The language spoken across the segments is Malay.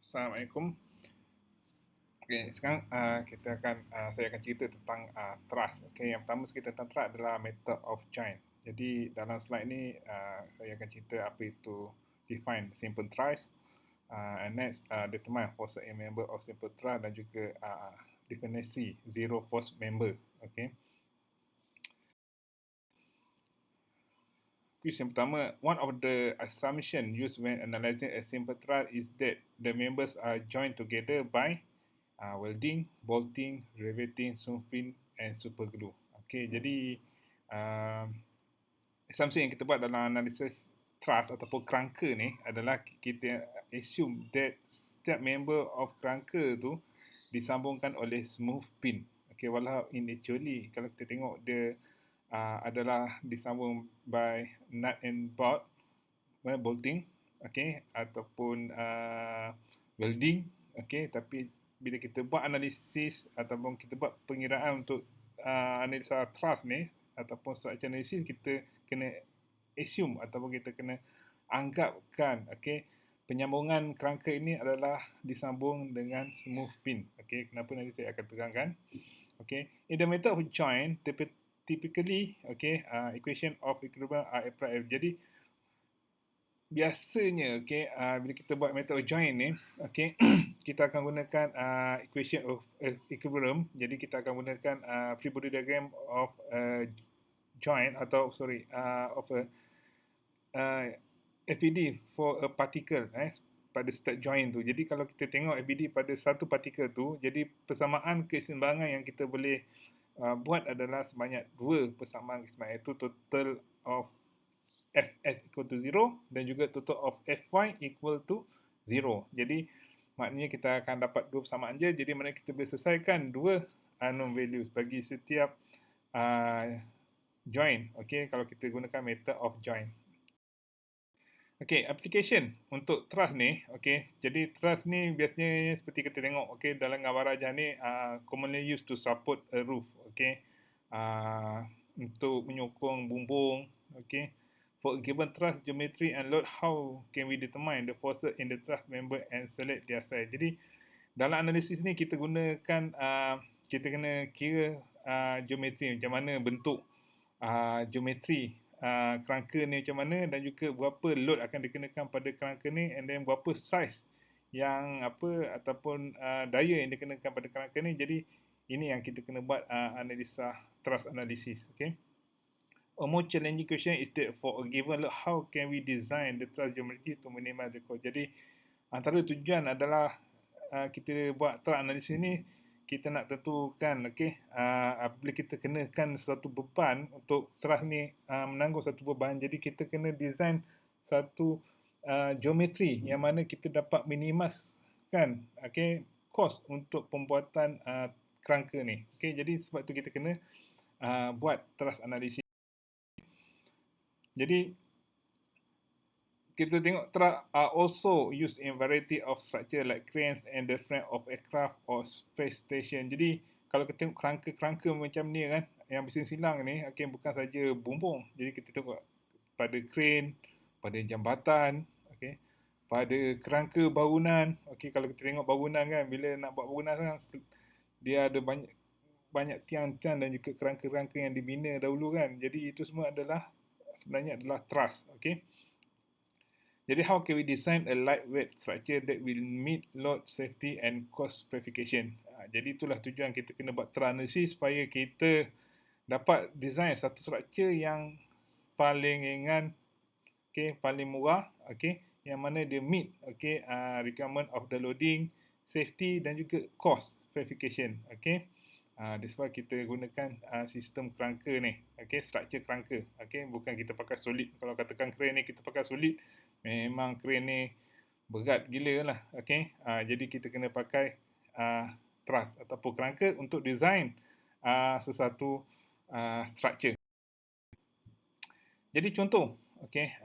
Assalamualaikum. Okey, sekarang saya akan cerita tentang trust. Okey, yang pertama sekali tentang trust adalah method of join. Jadi dalam slide ni saya akan cerita apa itu define simple trust, and next determine force a member of simple trust dan juga definisi zero force member. Okey. Question pertama, one of the assumption used when analyzing a simple trust is that the members are joined together by welding, bolting, riveting, snuffing, and super glue. Okay, jadi uh, assumption yang kita buat dalam analisis trust ataupun kerangka ni adalah kita assume that setiap member of kerangka tu disambungkan oleh smooth pin. Okay, walau in actually kalau kita tengok dia adalah disambung by nut and bolt, bolting, okay, ataupun welding, okay. Tapi bila kita buat analisis ataupun kita buat pengiraan untuk analisa trust ni ataupun structure analysis, kita kena assume ataupun kita kena anggapkan, okay, penyambungan kerangka ini adalah disambung dengan smooth pin. Okay, kenapa nanti saya akan terangkan. Okay, in the method of join, typically, okay, equation of equilibrium are applied. Jadi biasanya, okay, bila kita buat method of join ni, okay, kita akan gunakan equation of equilibrium. Jadi kita akan gunakan free body diagram of join atau of a FBD for a particle pada start join tu. Jadi kalau kita tengok FBD pada satu particle tu, jadi persamaan keseimbangan yang kita boleh buat adalah sebanyak dua persamaan keseimbangan, iaitu total of Fs equal to 0 dan juga total of Fy equal to 0. Jadi maknanya kita akan dapat dua persamaan je. Jadi mana kita boleh selesaikan dua unknown values bagi setiap join. Okay, kalau kita gunakan method of join. Okay, application untuk trust ni. Okay, jadi trust ni biasanya seperti kita tengok, okay, dalam gambar rajah ni commonly used to support a roof. Okay, untuk menyokong bumbung. Okay, for a given trust geometry and load, how can we determine the forces in the trust member and select their size? Jadi dalam analisis ni kita gunakan kita kena kira geometri, macam mana bentuk geometri kerangka ni macam mana, dan juga berapa load akan dikenakan pada kerangka ni, and then berapa size yang ataupun daya yang dikenakan pada kerangka ni. Jadi ini yang kita kena buat analisa trust analysis. Okay. A more challenging question is that for a given load, how can we design the trust geometry to minimize the cost? Jadi antara tujuan adalah kita buat trust analysis ni, kita nak tentukan, okay, apabila kita kenakan satu beban untuk trust ni menanggung satu beban, jadi kita kena design satu geometri yang mana kita dapat minimaskan, okay, kos untuk pembuatan kerangka ni. Okay, jadi sebab tu kita kena buat trust analysis. Jadi kita tengok trust are also used in variety of structure like cranes and the frame of aircraft or space station. Jadi kalau kita tengok kerangka-kerangka macam ni kan, yang bersilang-silang ni, okay, bukan saja bumbung. Jadi kita tengok pada crane, pada jambatan, okay, pada kerangka bangunan. Okay, kalau kita tengok bangunan kan, bila nak buat bangunan kan, dia ada banyak tiang-tiang dan juga kerangka-kerangka yang dibina dahulu kan. Jadi itu semua sebenarnya adalah truss. Okay. Jadi how can we design a lightweight structure that will meet load, safety and cost specification? Jadi itulah tujuan kita kena buat trust analysis supaya kita dapat design satu structure yang paling ringan, okay, paling murah, okay, yang mana dia meet, okay, requirement of the loading, safety dan juga cost specification. Okay. That's why kita gunakan sistem kerangka ni, okay, structure kerangka. Okay, bukan kita pakai solid. Kalau katakan crane ni kita pakai solid, memang crane ni berat gila lah. Okay, jadi kita kena pakai truss ataupun kerangka untuk design sesuatu structure. Jadi contoh, okay,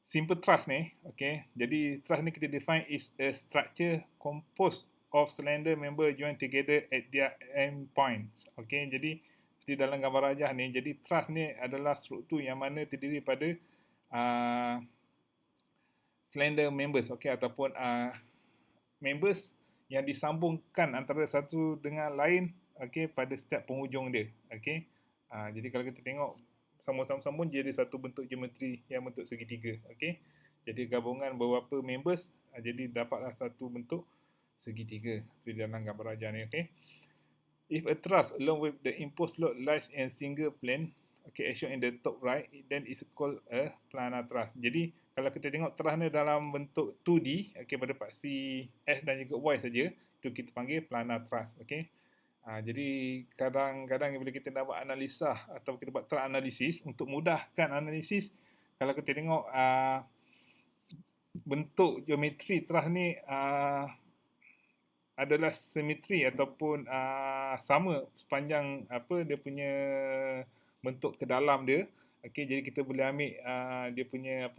simple truss ni, okay, jadi truss ni kita define is a structure composed of slender member joined together at their end points. Okay, jadi seperti dalam gambar rajah ni, jadi truss ni adalah struktur yang mana terdiri pada slender members, okey, ataupun members yang disambungkan antara satu dengan lain, okey, pada setiap penghujung dia, okey. Jadi kalau kita tengok sambung-sambung jadi satu bentuk geometri yang bentuk segitiga, okey. Jadi gabungan beberapa members, jadi dapatlah satu bentuk segitiga seperti dalam gambar rajah ni, okey. If a truss along with the imposed load lies in single plane, okay, as shown in the top right, then it's called a planar truss. Jadi kalau kita tengok truss ni dalam bentuk 2D, okay, pada paksi S dan juga Y saja, itu kita panggil planar truss, okay. Jadi kadang-kadang bila kita nak buat analisa atau kita buat truss analisis, untuk mudahkan analisis, kalau kita tengok bentuk geometri truss ni adalah simetri ataupun sama sepanjang dia punya bentuk ke dalam dia. Okey, jadi kita boleh ambil dia punya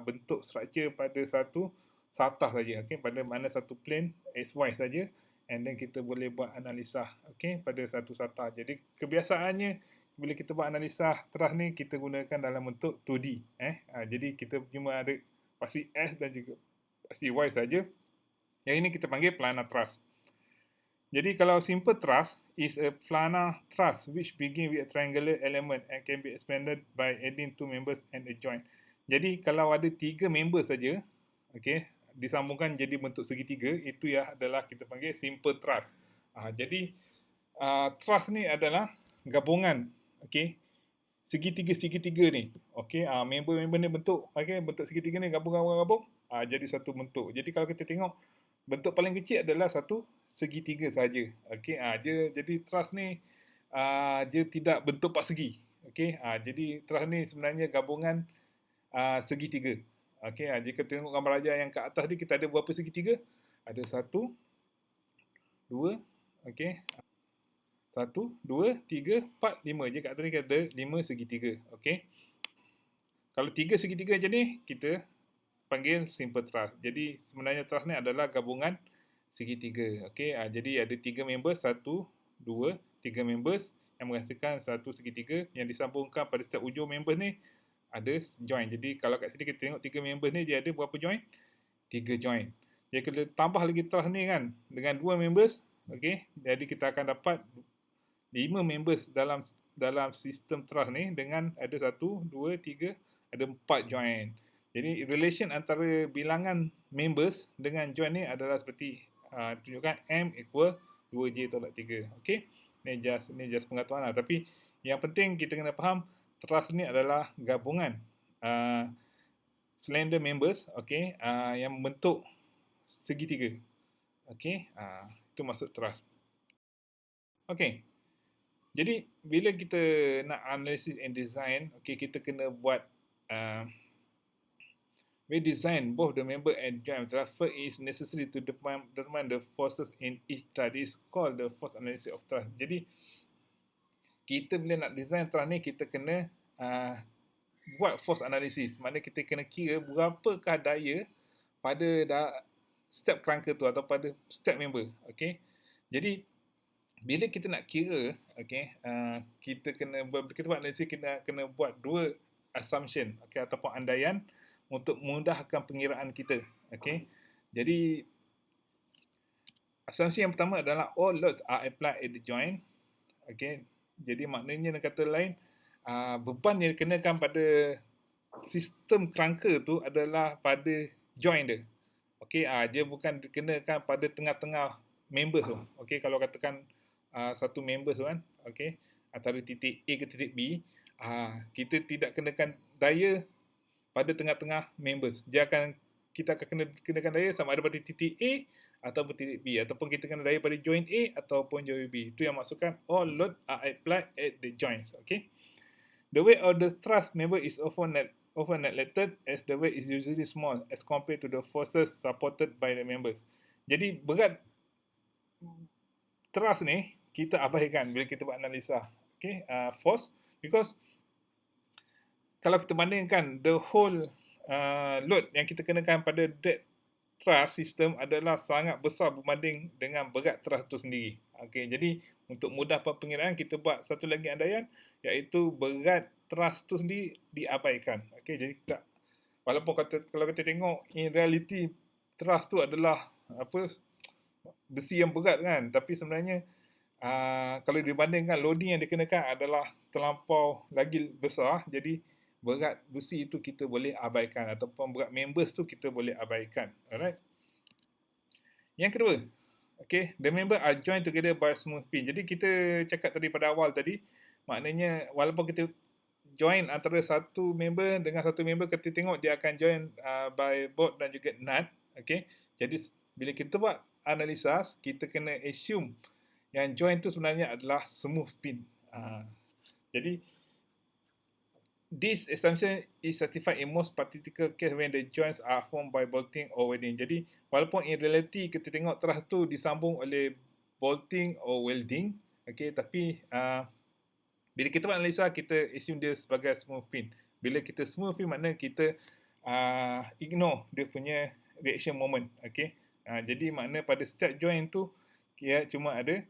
bentuk struktur pada satu satah saja, okey, pada mana satu plane XY saja, and then kita boleh buat analisa, okey, pada satu satah. Jadi kebiasaannya bila kita buat analisa truss ni kita gunakan dalam bentuk 2D, jadi kita cuma ada paksi S dan juga paksi Y saja. Yang ini kita panggil planar truss. Jadi kalau simple truss is a planar truss which begin with a triangular element and can be expanded by adding two members and a joint. Jadi kalau ada 3 member saja, okey, disambungkan jadi bentuk segitiga, itu adalah kita panggil simple truss. Jadi truss ni adalah gabungan, okey, segitiga-segitiga ni. Okey, member-member ni bentuk segitiga ni gabung, jadi satu bentuk. Jadi kalau kita tengok bentuk paling kecil adalah satu segitiga saja. Okey, jadi truss ni dia tidak bentuk persegi. Okey, jadi truss ni sebenarnya gabungan segitiga. Okey, jika tengok gambar rajah yang ke atas ni, kita ada berapa segitiga? Ada 1, 2, okey. 1, 2, 3, 4, 5. Je kat atas ni kita ada 5 segitiga. Okey. Kalau 3 segitiga je ni, kita panggil simple truss. Jadi sebenarnya truss ni adalah gabungan segitiga. Okey, jadi ada 3 members, 1, 2, 3 members yang menghasilkan satu segitiga yang disambungkan pada setiap ujung member ni ada join. Jadi kalau kat sini kita tengok 3 members ni dia ada berapa join? 3 join. Jadi kita tambah lagi truss ni kan dengan 2 members, okey, jadi kita akan dapat 5 members dalam sistem truss ni dengan ada 1, 2, 3, ada 4 join. Jadi relation antara bilangan members dengan join ni adalah seperti tunjukkan M equal 2J tolak 3. Okey. Ni just pengetahuan lah. Tapi yang penting kita kena faham truss ni adalah gabungan slender members, okey, yang membentuk segitiga. Okey. Itu maksud truss. Okey. Jadi bila kita nak analysis and design, okey, kita kena buat we design both the member and joint. First is necessary to determine the forces in each truss. This is called the force analysis of truss. Jadi kita bila nak design truss ni, kita kena buat force analysis. Maknanya kita kena kira berapakah daya pada setiap kerangka tu atau pada setiap member. Okey. Jadi bila kita nak kira, okey, kita buat analisis, kita kena buat 2 assumption, okey, ataupun andaian untuk memudahkan pengiraan kita. Okey. Jadi assumpsi yang pertama adalah all loads are applied at the joint. Okey. Jadi maknanya dengan kata lain, beban yang dikenakan pada sistem kerangka tu adalah pada joint dia. Okey, dia bukan dikenakan pada tengah-tengah members tu. Okey, kalau katakan satu members tu kan, okey, antara titik A ke titik B, kita tidak kenakan daya pada tengah-tengah members. Kita akan kenakan daya sama ada pada titik A ataupun titik B, ataupun kita kena daya pada joint A ataupun joint B. Itu yang maksudkan all load are applied at the joints. Okay. The weight of the truss member is often neglected as the weight is usually small as compared to the forces supported by the members. Jadi berat truss ni kita abaikan bila kita buat analisa. Okay, force, because kalau kita bandingkan the whole load yang kita kenakan pada that truss system adalah sangat besar berbanding dengan berat truss itu sendiri. Okey, jadi untuk mudah pengiraan kita buat satu lagi andaian, iaitu berat truss itu sendiri diabaikan. Okey, jadi Walaupun kalau kita tengok in reality trust tu adalah besi yang berat kan, tapi sebenarnya kalau dibandingkan loading yang dikenakan adalah terlampau lagi besar, jadi berat besi itu kita boleh abaikan ataupun berat members tu kita boleh abaikan. Alright. Yang kedua, okay, the member are joined together by smooth pin. Jadi kita cakap tadi pada awal tadi, maknanya walaupun kita join antara satu member dengan satu member, kita tengok dia akan join by bolt dan juga nut. Okay. Jadi bila kita buat analisa, kita kena assume yang join tu sebenarnya adalah smooth pin. Jadi this assumption is certified in most practical case when the joints are formed by bolting or welding. Jadi walaupun in reality kita tengok truss tu disambung oleh bolting or welding, okay, tapi bila kita buat analisa, kita assume dia sebagai smooth pin. Bila kita smooth pin, maknanya kita ignore dia punya reaction moment. Okay? Jadi makna pada setiap joint tu, dia cuma ada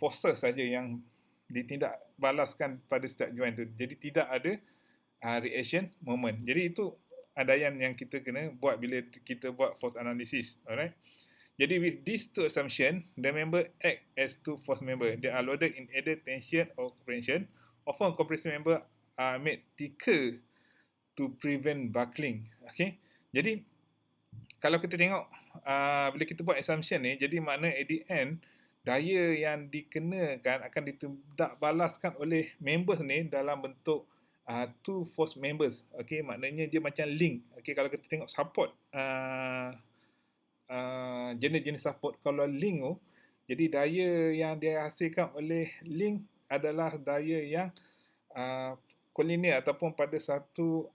forces saja yang ditindak balaskan pada setiap joint tu. Jadi tidak ada reaction moment. Jadi itu andaian yang kita kena buat bila kita buat force analysis. Alright? Jadi with these two assumptions, the member act as two force member. They are loaded in either tension or compression. Often compression member are made thicker to prevent buckling. Okay. Jadi kalau kita tengok bila kita buat assumption ni, jadi makna at the end daya yang dikenakan akan ditindak balaskan oleh members ni dalam bentuk two force members. Okay, maknanya dia macam link. Okay, kalau kita tengok support jenis-jenis support, kalau link tu, jadi daya yang dihasilkan oleh link adalah daya yang kolinial ataupun pada satu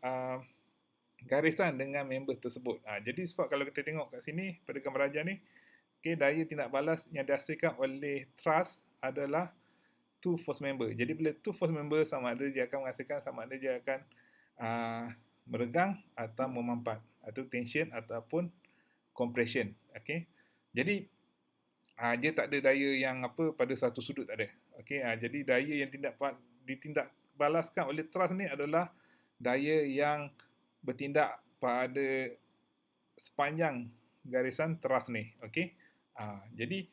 garisan dengan member tersebut. Jadi sebab kalau kita tengok kat sini pada gambar ajar ni, okay, daya tindak balas yang dihasilkan oleh truss adalah two force member. Jadi bila two force member, sama ada dia akan menghasilkan, sama ada dia akan meregang atau memampat, atau tension ataupun compression. Okay. Jadi dia tak ada daya yang pada satu sudut, tak ada. Okay. Jadi daya yang ditindak balaskan oleh truss ni adalah daya yang bertindak pada sepanjang garisan truss ni. Okay. Jadi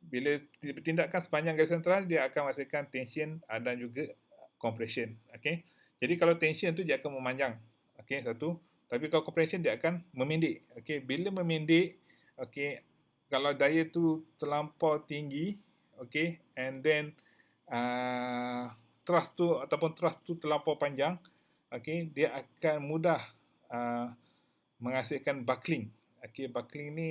bila bertindakkan sepanjang garisan truss, dia akan menghasilkan tension dan juga compression. Okay. Jadi kalau tension tu dia akan memanjang. Okay, satu. Tapi kalau compression dia akan memendek. Okay. Bila memendek, okay, kalau daya tu terlampau tinggi, okay, and then truss tu ataupun truss tu terlampau panjang, okay, dia akan mudah menghasilkan buckling. Okay, buckling ni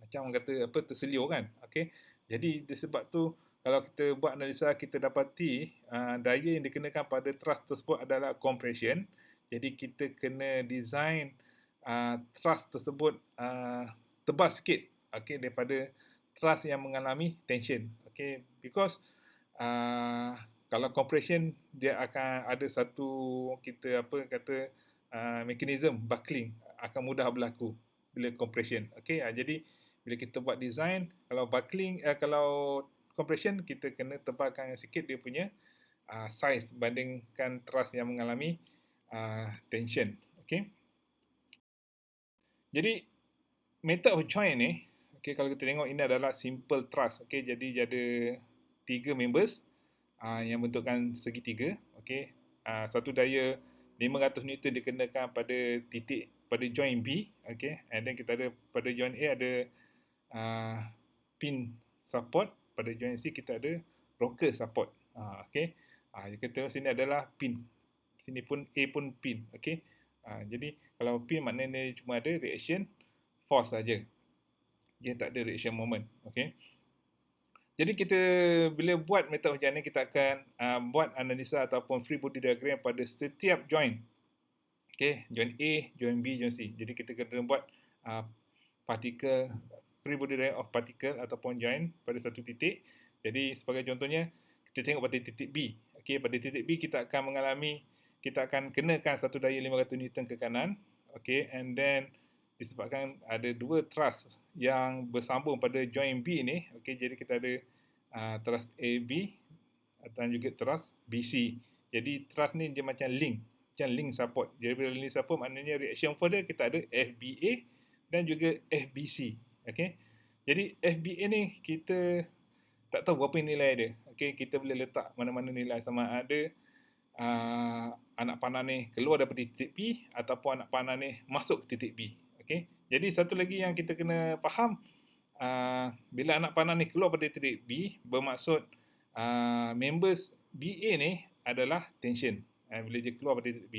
macam orang kata terseliur kan. Okay, jadi disebab tu kalau kita buat analisa, kita dapati daya yang dikenakan pada truss tersebut adalah compression. Jadi kita kena design truss tersebut tebal sikit, okay, daripada truss yang mengalami tension. Okay, because kalau compression dia akan ada satu kita mekanisme buckling akan mudah berlaku bila compression. Okay, jadi bila kita buat design, kalau buckling kalau compression, kita kena tebalkan sikit dia punya size bandingkan truss yang mengalami tension. Okay. Jadi method of joint ni, okay, kalau kita tengok ini adalah simple truss. Okay, jadi dia ada 3 members yang bentukkan segitiga. Okay, satu daya 500 Newton dikenakan pada titik pada joint B. Okay, and then kita ada pada joint A ada pin support, pada joint C kita ada rocker support. Okay, kita tengok sini adalah pin. Sini pun A pun pin. Okay, jadi kalau pin maknanya cuma ada reaction force saja. Dia tak ada reaction moment. Okay. Jadi kita bila buat method macam ni, kita akan buat analisa ataupun free body diagram pada setiap joint. Okay, joint A, joint B, joint C. Jadi kita kena buat particle, free body diagram of particle ataupun joint pada satu titik. Jadi sebagai contohnya, kita tengok pada titik B. Okay, pada titik B kita akan kenakan satu daya 500 Newton ke kanan. Okay, and then disebabkan ada dua truss yang bersambung pada joint B ni, okay, jadi kita ada truss AB dan juga truss BC. Jadi truss ni dia macam link. macam link support. Jadi bila link support maknanya reaction folder kita ada FBA dan juga FBC. Okay. Jadi FBA ni kita tak tahu berapa nilai dia. Okay, kita boleh letak mana-mana nilai, sama ada anak panah ni keluar daripada titik P ataupun anak panah ni masuk ke titik B. Okay. Jadi satu lagi yang kita kena faham, bila anak panah ni keluar daripada titik B, bermaksud members BA ni adalah tension. Bila dia keluar daripada titik B.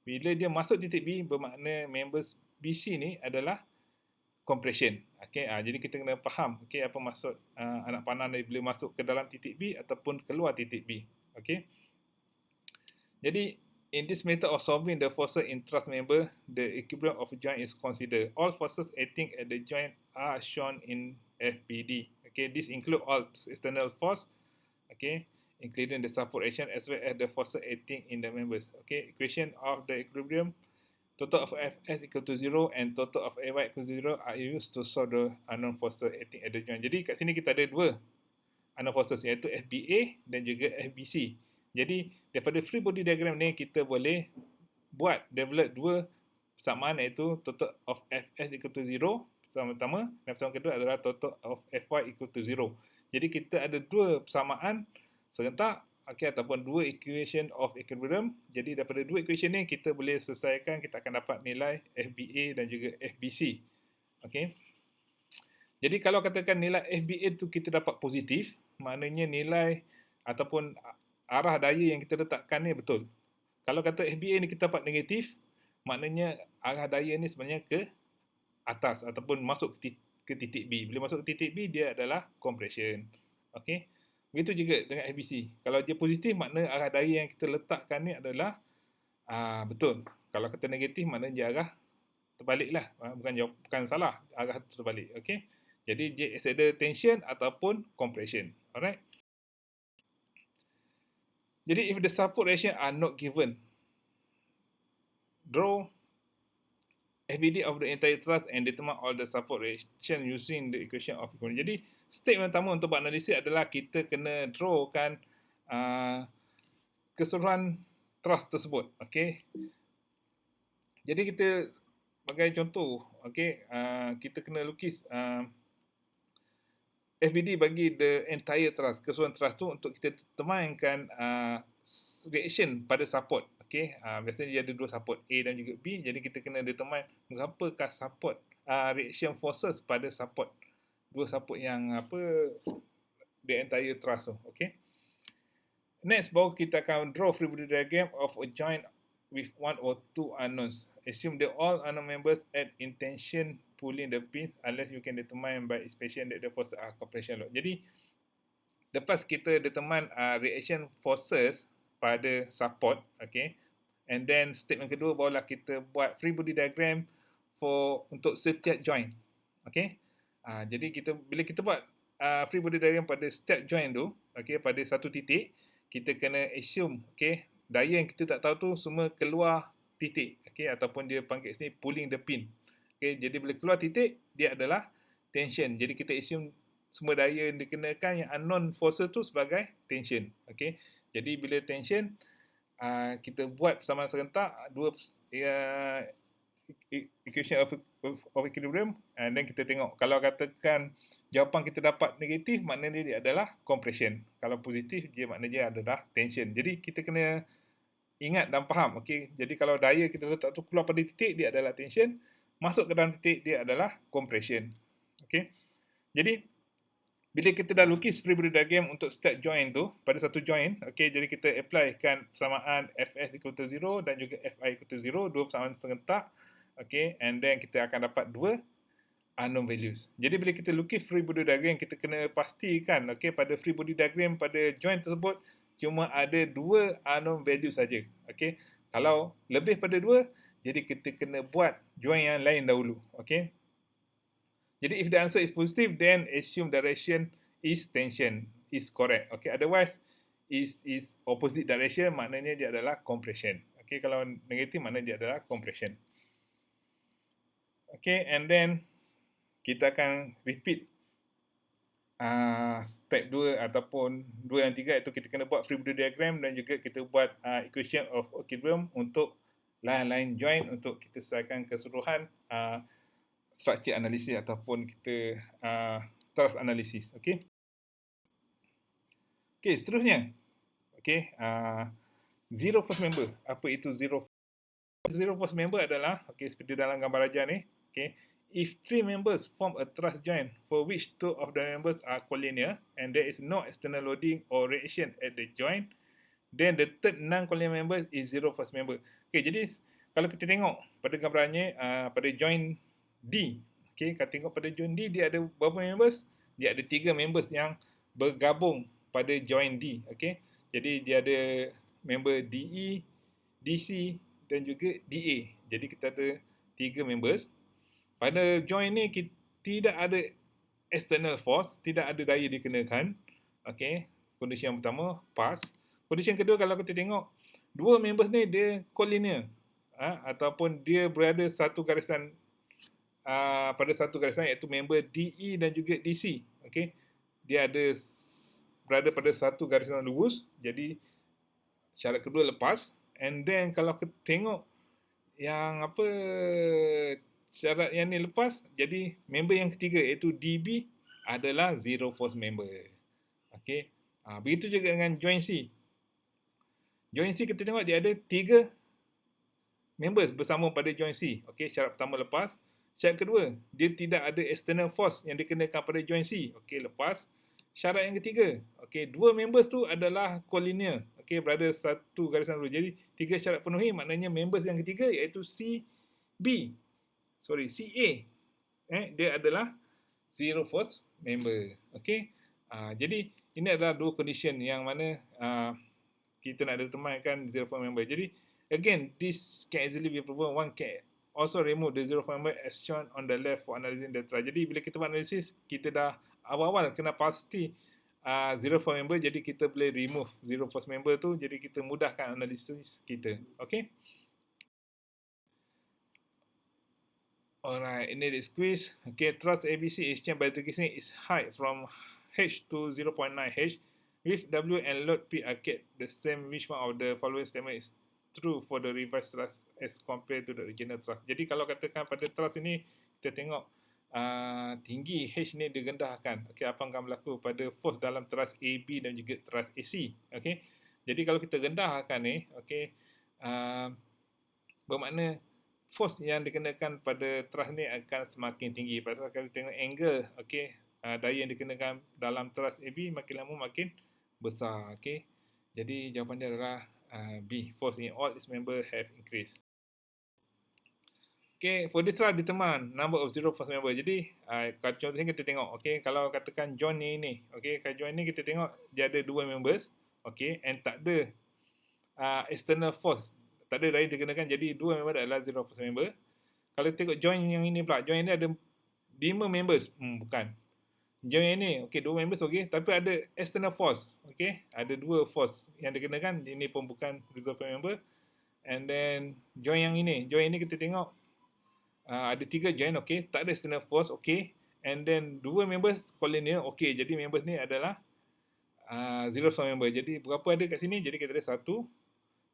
Bila dia masuk titik B, bermakna members BC ni adalah compression. Okay, jadi kita kena faham apa maksud anak panah ni bila masuk ke dalam titik B ataupun keluar titik B. Okay. Jadi in this method of solving the forces in truss member, the equilibrium of joint is considered. All forces acting at the joint are shown in FPD. Okay, this include all external force, okay, including the support action as well as the forces acting in the members. Okay, equation of the equilibrium, total of Fs equal to 0 and total of Ay equal to 0 are used to solve the unknown forces acting at the joint. Jadi kat sini kita ada dua unknown forces, iaitu FBA dan juga FBC. Jadi daripada free body diagram ni kita boleh develop dua persamaan, iaitu total of Fs equal to 0 pertama dan persamaan kedua adalah total of Fy equal to 0. Jadi kita ada dua persamaan serentak, ataupun dua equation of equilibrium. Jadi daripada dua equation ni kita boleh selesaikan, kita akan dapat nilai FBA dan juga FBC. Okay. Jadi kalau katakan nilai FBA tu kita dapat positif, maknanya nilai ataupun arah daya yang kita letakkan ni betul. Kalau kata FBA ni kita dapat negatif, maknanya arah daya ni sebenarnya ke atas ataupun masuk ke titik B. Bila masuk ke titik B, dia adalah compression. Okay. Begitu juga dengan FBC. Kalau dia positif, makna arah daya yang kita letakkan ni adalah betul. Kalau kata negatif, maknanya dia arah terbalik lah. Bukan salah, arah terbalik. Okay. Jadi dia either tension ataupun compression. Alright. Jadi if the support reaction are not given, draw FBD of the entire truss and determine all the support reaction using the equation of equilibrium. Jadi step pertama untuk buat analisis adalah kita kena drawkan keseluruhan truss tersebut. Okay. Jadi kita sebagai contoh, okay, kita kena lukis FBD bagi the entire truss, keseluruhan truss tu, untuk kita determinekan reaction pada support. Okay, biasanya dia ada dua support, A dan juga B. Jadi kita kena determine berapakah support reaction forces pada support, dua support yang the entire truss tu. Okay. Next, baru kita akan draw free body diagram of a joint with one or two unknowns. Assume that all unknown members act in tension pulling the pins unless you can determine by expression that the forces are compression load. Jadi lepas kita determine reaction forces pada support, okay, and then statement kedua barulah kita buat free body diagram untuk setiap joint. Okay. Jadi bila kita buat free body diagram pada setiap joint tu, okay, pada satu titik, kita kena assume, okay, daya yang kita tak tahu tu semua keluar titik, okay, ataupun dia panggil sini pulling the pin. Okay, jadi bila keluar titik, dia adalah tension. Jadi kita assume semua daya yang dikenakan yang unknown forces tu sebagai tension. Okay. Jadi bila tension, kita buat persamaan serentak dua equation of equilibrium, and then kita tengok. Kalau katakan jawapan kita dapat negatif, maknanya dia adalah compression. Kalau positif, dia maknanya dia adalah tension. Jadi kita kena ingat dan faham. Okay? Jadi kalau daya kita letak tu keluar pada titik, dia adalah tension. Masuk ke dalam titik, dia adalah compression. Okay? Jadi bila kita dah lukis free body diagram untuk setiap joint tu, pada satu joint, okay, jadi kita applykan persamaan Fs equal to 0 dan juga Fi equal to 0, dua persamaan serentak, okay, and then kita akan dapat dua unknown values. Jadi bila kita lukis free body diagram, kita kena pastikan, okay, pada free body diagram pada joint tersebut cuma ada dua unknown value saja. Okay, kalau lebih pada dua, jadi kita kena buat joint yang lain dahulu. Okay. Jadi if the answer is positive, then assume direction is tension, is correct. Okay, otherwise is opposite direction, maknanya dia adalah compression. Okay, kalau negatif maknanya dia adalah compression. Okay, and then kita akan repeat step 2 ataupun 2 dan 3 itu kita kena buat free body diagram dan juga kita buat equation of equilibrium untuk line-line join untuk kita selesaikan keseluruhan structure analysis ataupun kita trust analysis. Okey. Okey, seterusnya. Okey, zero force member. Apa itu zero? Zero force member adalah, okey, seperti dalam gambar rajah ni, okey, if three members form a truss joint for which two of the members are collinear and there is no external loading or reaction at the joint, then the third non-collinear member is zero force member. Okey, jadi kalau kita tengok pada gambarannya pada joint D, okey, kita tengok pada joint D dia ada berapa members? Dia ada 3 members yang bergabung pada joint D, okey. Jadi dia ada member DE, DC dan juga DA. Jadi kita ada 3 members. Pada joint ni kita tidak ada external force, tidak ada daya dikenakan. Okey, kondisi yang pertama pass. Kondisi yang kedua kalau kita tengok dua members ni dia collinear ataupun dia berada satu garisan pada satu garisan iaitu member DE dan juga DC. Okey, dia ada berada pada satu garisan lurus. Jadi syarat kedua lepas. And then kalau kita tengok yang syarat yang ni lepas, jadi member yang ketiga iaitu DB adalah zero force member. Okey. Begitu juga dengan joint C. Joint C kita tengok dia ada 3 members bersama pada joint C. Okey, syarat pertama lepas. Syarat kedua, dia tidak ada external force yang dikenakan pada joint C. Okey, lepas. Syarat yang ketiga, okey, 2 members tu adalah collinear. Okey, berada satu garisan lurus. Jadi 3 syarat penuhi, maknanya members yang ketiga iaitu CA. Dia adalah zero force member. Okey. Jadi ini adalah dua condition yang mana kita nak determinekan zero force member. Jadi again, this can easily be proven. One can also remove the zero force member as shown on the left for analyzing the truss. Jadi bila kita buat analisis, kita dah awal-awal kena pasti zero force member, jadi kita boleh remove zero force member tu, jadi kita mudahkan analisis kita. Okey. Alright, in this quiz, okay, thrust ABC exchange by degradation is high from H to 0.9 H. With W and load P are kept the same, which one of the following statement is true for the revised thrust as compared to the original thrust? Jadi kalau katakan pada thrust ini, kita tengok tinggi H ni digendahkan. Okay, apa yang akan berlaku pada force dalam thrust AB dan juga thrust AC. Okay, jadi kalau kita gendahkan ni, okay, bermakna force yang dikenakan pada thrust ni akan semakin tinggi. Pasal kalau tengok angle, okey, daya yang dikenakan dalam thrust AB makin lama makin besar. Okey, jadi jawapan dia adalah B. Force in all its members have increased. Okay, for this thrust determine number of zero force member. Jadi contohnya kita tengok, okay, kalau katakan joint ni, okay, kalau joint ni kita tengok dia ada 2 members, okay, and tak ada external force, tak ada daya dikenakan, jadi 2 member adalah zero force member. Kalau tengok joint yang ini pula, joint ini ada 5 members. Bukan. Joint ini, okey, 2 members, okey, tapi ada external force, okey, ada 2 force yang dikenakan, ini pun bukan zero force member. And then joint yang ini, joint ini kita tengok ada 3 joint, okey, tak ada external force, okey. And then 2 members collinear, okey, jadi members ni adalah zero force member. Jadi berapa ada kat sini? Jadi kita ada 1,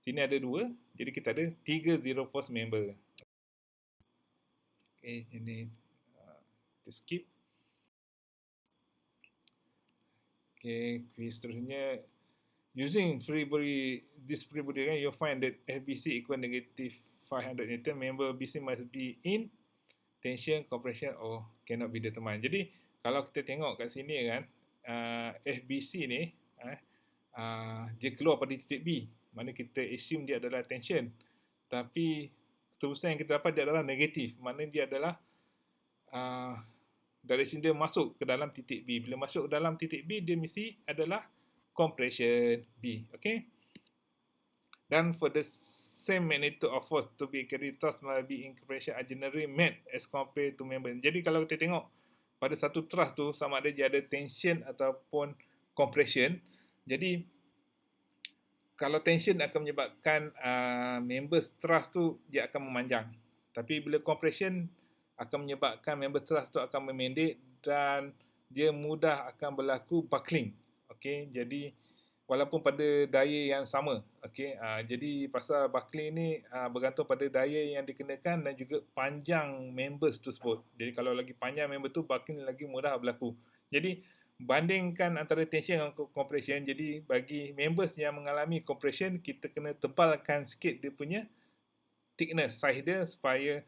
sini ada 2, jadi kita ada 3 zero force member. Okay, ini kita skip. Okay, seterusnya, using this free body diagram, you'll find that FBC equal negative 500 Newton. Member BC must be in tension, compression or cannot be determined. Jadi kalau kita tengok kat sini kan, FBC ni dia keluar pada titik B, mana kita assume dia adalah tension, tapi keterusan yang kita dapat dia adalah negatif, mana dia adalah direction dia masuk ke dalam titik B. Bila masuk ke dalam titik B, dia mesti adalah compression B. Okay, dan for the same magnitude of force to be carried, thrust must be in compression are generally met as compared to member. Jadi kalau kita tengok pada satu thrust tu, sama ada dia ada tension ataupun compression. Jadi kalau tension akan menyebabkan member thrust tu dia akan memanjang. Tapi bila compression akan menyebabkan member thrust tu akan memendek dan dia mudah akan berlaku buckling. Okey, jadi walaupun pada daya yang sama. Okey, jadi pasal buckling ni bergantung pada daya yang dikenakan dan juga panjang members tersebut. Jadi kalau lagi panjang member tu, buckling lagi mudah berlaku. Jadi bandingkan antara tension dan compression, jadi bagi members yang mengalami compression, kita kena tebalkan sikit dia punya thickness, size dia, supaya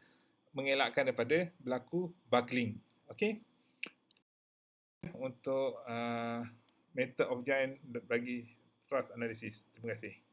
mengelakkan daripada berlaku buckling. Okey, untuk method of giant bagi thrust analysis. Terima kasih.